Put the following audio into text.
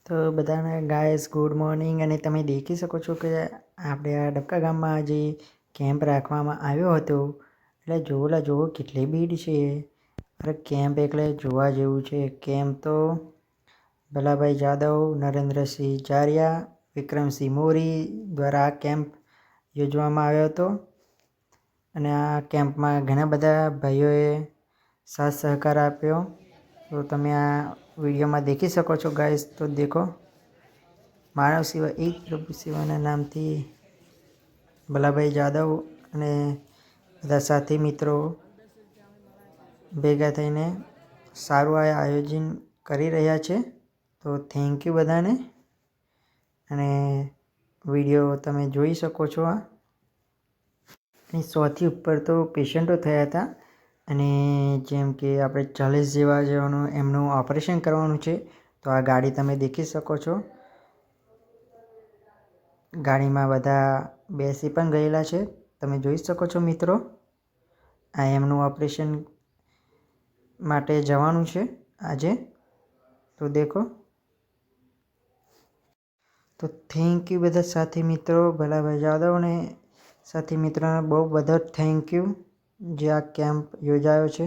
તો બધાને guys good morning. અને તમે દેખી શકો છો કે આપણે આ ડબકા ગામમાં જે કેમ્પ રાખવામાં આવ્યો હતો, એટલે જોવો કેટલી ભીડ છે. અરે કેમ્પ એટલે જોવા જેવું છે. કેમ્પ તો ભલાભાઈ જાદવ, નરેન્દ્રસિંહ જારિયા, વિક્રમસિંહ મોરી દ્વારા આ કેમ્પ યોજવામાં આવ્યો હતો. અને આ કેમ્પમાં ઘણા બધા ભાઈઓએ સાથ સહકાર આપ્યો. તો તમે આ વિડીયોમાં દેખી શકો છો ગાઈસ. તો દેખો, માનવ સેવા એક પ્રભુ સેવાના નામથી ભલાભાઈ જાદવ અને બધા સાથી મિત્રો ભેગા થઈને સારું આ આયોજન કરી રહ્યા છે. તો થેન્ક યુ બધાને. અને વિડીયો તમે જોઈ શકો છો. આ 100થી ઉપર તો પેશન્ટો થયા હતા. અને જેમ કે આપણે 40 જેવાનું એમનું ઓપરેશન કરવાનું છે. તો આ ગાડી તમે દેખી શકો છો. ગાડીમાં બધા બેસી પણ ગયેલા છે, તમે જોઈ શકો છો મિત્રો. આ એમનું ઓપરેશન માટે જવાનું છે આજે. તો દેખો. તો થેન્ક યુ બધા સાથી મિત્રો, ભલાભાઈ જાદવ અને સાથી મિત્રોને બહુ બધા થેન્ક યુ જે આ કેમ્પ યોજાયો છે.